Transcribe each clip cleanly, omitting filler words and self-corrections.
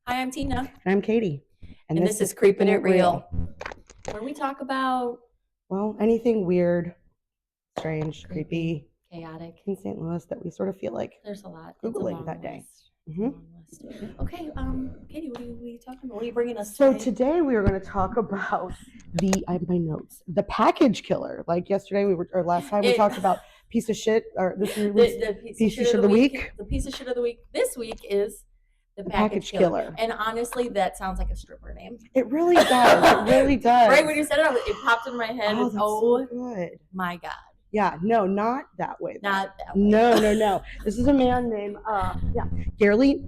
Hi, I'm Tina. And I'm Katie. And this is Creepin' It Real. Where we talk about, well, anything weird, strange, creepy, chaotic, in St. Louis that we sort of feel like there's a lot. Googling that day. Okay, Katie, what are you talking about? What are you bringing us So today? today we are going to talk about I have my notes, the package killer. Like yesterday or last time we talked about piece of shit, or this week's the piece of shit of the week. The piece of shit of the week this week is the package killer. And honestly, that sounds like a stripper name. It really does. It really does. Right when you said it, it popped in my head. Oh, that's so good. My God. Yeah, no, not that way. Not that way. No. This is a man named, Gary.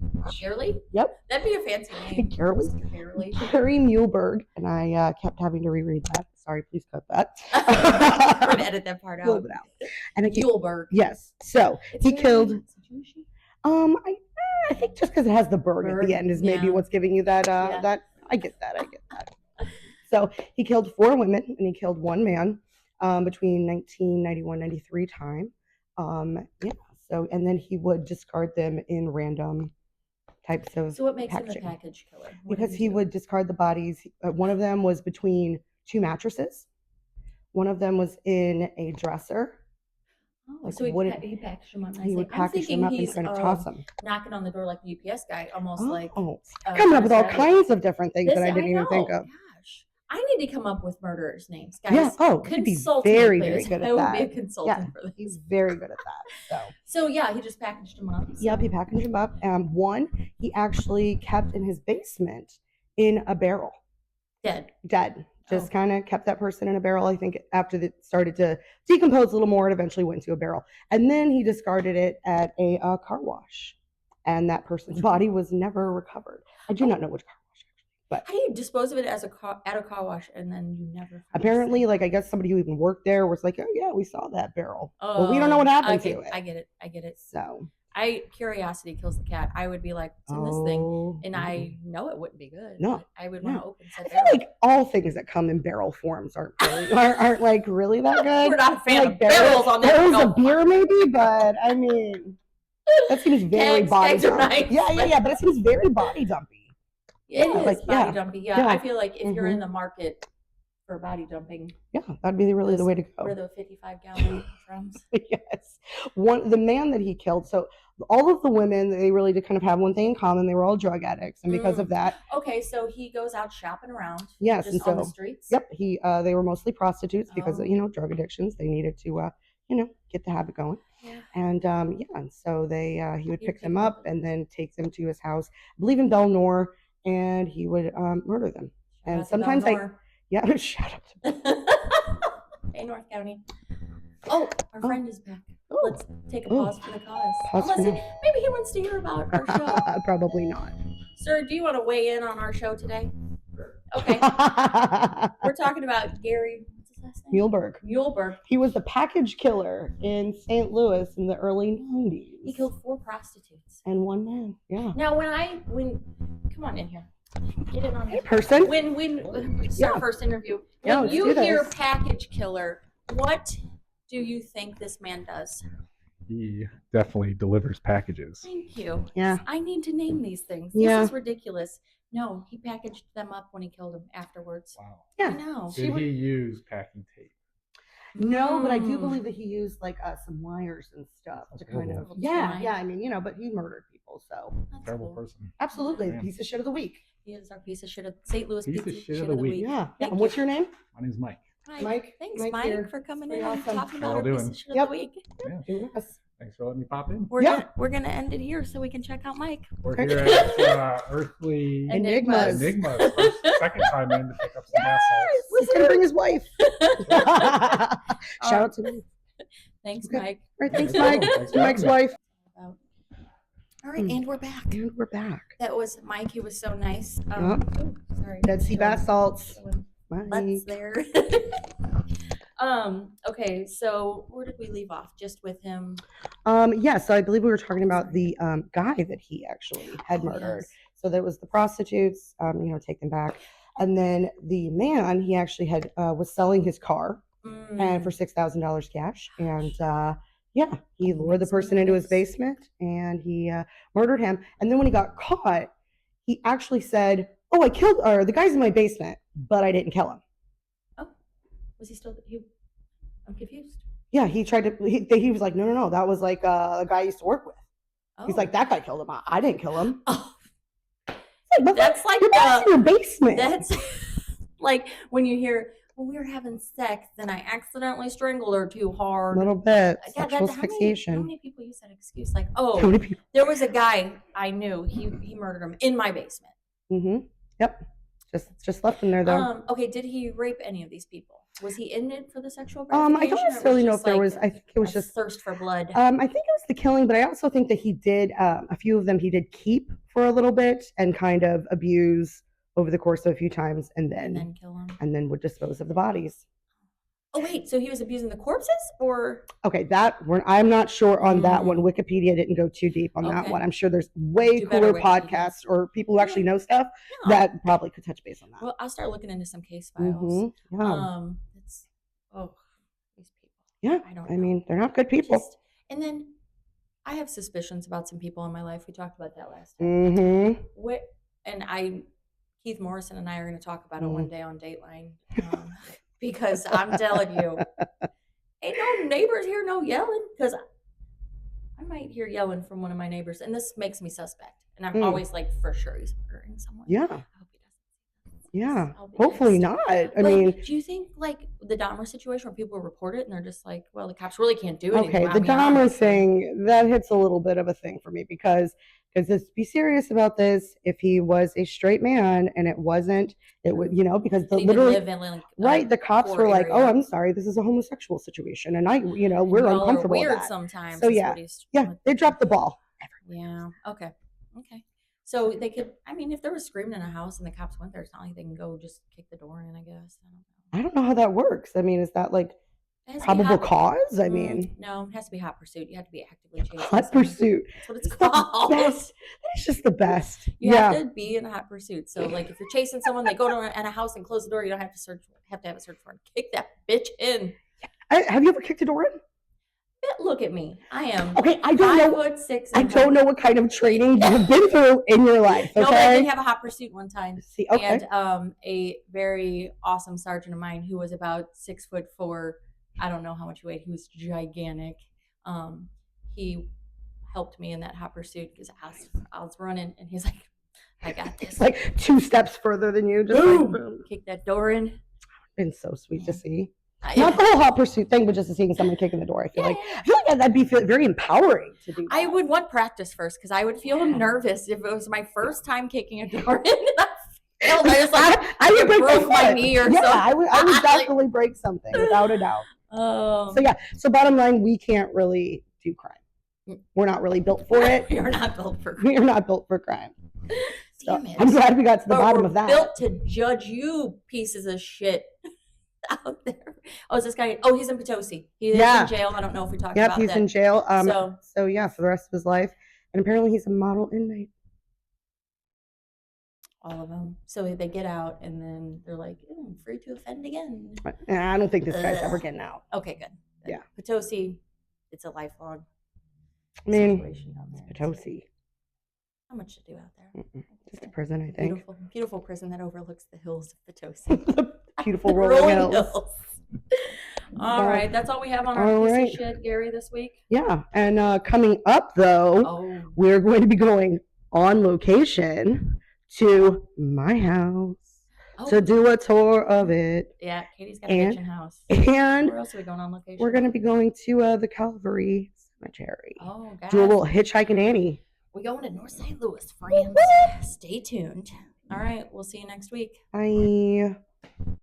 Yep. That'd be a fancy name. Gary Muehlberg. And I kept having to reread that. Sorry, please cut that. We're going to edit that part out. A little bit out. And Muehlberg. Yes. So he killed. I think just because it has the berg at the end is maybe what's giving you that. That I get that. So he killed 4 women and he killed 1 man. Between 1991-93 time. So, and then he would discard them in random types of So what makes packaging. him a package killer? Because he would discard the bodies. One of them was between 2 mattresses. One of them was in a dresser. Oh, so he packaged them up. He would package them up and kind of toss them. Knocking on the door like the UPS guy, almost like. Coming up with all kinds of different things that I didn't even think of. Gosh. I need to come up with murderers' names, guys. Yeah. He'd be very, very good at that. I would be a consultant for this. He's very good at that. So yeah, he just packaged them up. Yep, he packaged them up. One he actually kept in his basement in a barrel. Dead. Just kind of kept that person in a barrel. I think after it started to decompose a little more, it eventually went into a barrel. And then he discarded it at a car wash. And that person's body was never recovered. I do not know which car wash, actually. But how do you dispose of it at a car wash and then you never? Apparently, like, I guess somebody who even worked there was like, oh, yeah, we saw that barrel. Well, we don't know what happened to it. I get it. So. Curiosity kills the cat. I would be like, it's in this thing, and I know it wouldn't be good. No, I would want to open. I feel like all things that come in barrel forms aren't like really that good. We're not a fan of barrels on that. Barrels of beer, maybe, but I mean, that seems very body dumpy. Yeah, but it seems very body dumpy. It is body dumpy. Yeah, I feel like if you're in the market for body dumping, that'd be really the way to go. Or the 55-gallon drums. Yes, the man that he killed. So all of the women, they really did kind of have one thing in common. They were all drug addicts, and because of that. Okay, so he goes out shopping around. Yes, just on the streets. Yep, they were mostly prostitutes because of drug addictions. They needed to get the habit going. Yeah. And and so he would pick them up and then take them to his house, I believe in Belnor, and he would murder them. And sometimes shout out to Hey, North County. Oh, our friend is back. Let's take a pause for the cause. Maybe he wants to hear about our show. Probably not. Sir, do you want to weigh in on our show today? Okay. We're talking about Gary. What's his last name? Muehlberg. He was the package killer in St. Louis in the early 90s. He killed 4 prostitutes and 1 man. Yeah. Now, when come on in here. Get in on this person. When it's our first interview. When you hear package killer, what do you think this man does? He definitely delivers packages. Thank you. Yeah. I need to name these things. This is ridiculous. No, he packaged them up when he killed them afterwards. Wow. Yeah. I know. Did he use packing tape? No, but I do believe that he used like some wires and stuff to kind of. I mean, but he murdered people, so. That's terrible person. Absolutely, the piece of shit of the week. He is our piece of shit of St. Louis piece of shit of the week. Yeah. And what's your name? My name's Mike. Mike. Thanks, Mike, for coming in and talking about our piece of shit of the week. Yeah. Thanks for letting me pop in. We're gonna end it here so we can check out Mike. We're here at Earthly Enigmas. Second time in to pick up some bath salts. He's gonna bring his wife. Shout out to me. Thanks, Mike. All right, thanks, Mike. Mike's wife. All right, and we're back. That was Mike. He was so nice. Sorry. Dead Sea bath salts. Butts there. Okay, so where did we leave off? Just with him? So I believe we were talking about the guy that he actually had murdered. Yes. So there was the prostitutes, take them back. And then the man, he actually had was selling his car and for $6,000 cash. And he lured the person into his basement and he murdered him. And then when he got caught, he actually said, "Oh, the guy's in my basement, but I didn't kill him." Oh, was he still? I'm confused. Yeah, he tried to. He was like, "No, that was like a guy I used to work with." Oh. He's like, "That guy killed him. I didn't kill him." Oh. But That's like your in your basement. That's like when you hear, "Well, we were having sex, and I accidentally strangled her too hard." A little bit. Yeah, Sexual asphyxiation. How many people use that excuse? Like, oh, there was a guy I knew. He murdered him in my basement. Mm-hmm. Yep. Just left him there though. Okay. Did he rape any of these people? Was he in it for the sexual gratification? I don't necessarily know if there was. I think it was just thirst for blood. I think it was the killing, but I also think that he did a few of them. He did keep for a little bit and kind of abuse over the course of a few times, and then kill them, and then would dispose of the bodies. Oh wait, so he was abusing the corpses, or okay, I'm not sure on that one. Wikipedia didn't go too deep on that one. I'm sure there's way cooler podcasts or people who actually know stuff that probably could touch base on that. Well, I'll start looking into some case files. Yeah. These people. Yeah, I mean, they're not good people. And then I have suspicions about some people in my life. We talked about that last time. Keith Morrison and I are going to talk about it one day on Dateline. Because I'm telling you, ain't no neighbors here no yelling, because I might hear yelling from one of my neighbors, and this makes me suspect. And I'm always like, for sure he's murdering someone. Yeah. I hope he doesn't. Yeah. Hopefully not. I mean, do you think like the Dahmer situation where people report it and they're just like, well, the cops really can't do anything? Okay, the Dahmer thing, that hits a little bit of a thing for me because let's be serious about this. If he was a straight man and it wasn't, it would, because the cops were like, "Oh, I'm sorry, this is a homosexual situation," and we're uncomfortable with that. Sometimes. So yeah, they dropped the ball. Yeah. Okay. So they could. I mean, if there was screaming in a house and the cops went there, it's not like they can go just kick the door in. I guess. I don't know how that works. I mean, is that like probable cause? I mean, no, it has to be hot pursuit. You have to be actively chasing. Hot pursuit. That's what it's called. That's just the best. You have to be in a hot pursuit. So, like, if you're chasing someone, they go to a house and close the door. You don't have to have a search warrant. Kick that bitch in. Have you ever kicked a door in? Look at me. I am. Okay, I don't know. 5'6". I don't know what kind of training you've been through in your life. Okay? No, but I did have a hot pursuit one time. See, okay. And a very awesome sergeant of mine who was about 6'4". I don't know how much he weighed. He was gigantic. He helped me in that hot pursuit because I was running, and he's like, "I got this." It's like 2 steps further than you. Just boom, like, boom. Kick that door in. It's been so sweet to see. Not the whole hot pursuit thing, but just to seeing someone kicking the door. I feel like that'd be very empowering to do. That. I would want practice first because I would feel nervous if it was my first time kicking a door in. I was like, I would break my knee or something. I would definitely break something without a doubt. So bottom line, we can't really do crime. We're not really built for it. You're not built for crime. We're not built for crime. So I'm glad we got to the bottom of that. Built to judge you pieces of shit out there. Oh, is this guy? Oh, he's in Potosi. He's in jail. I don't know if we talked about that. Yep, he's in jail. So yeah, for the rest of his life. And apparently he's a model inmate. All of them. So they get out and then they're like, free to offend again. I don't think this guy's ever getting out. Okay, good. Yeah. Potosi, it's a lifelong situation down there. It's Potosi. Not much to do out there. Just a prison, I think. Beautiful prison that overlooks the hills of Potosi. Beautiful rolling hills. All right, that's all we have on our piece of shit, Gary, this week. Yeah, and coming up though, we're going to be going on location to my house to do a tour of it. Yeah, Katie's got a kitchen house. And where else are we going on location? We're going to be going to the Calvary Cemetery. Oh, God. Do a little hitchhiking Annie. We're going to North St. Louis, friends. Stay tuned. All right, we'll see you next week. Bye.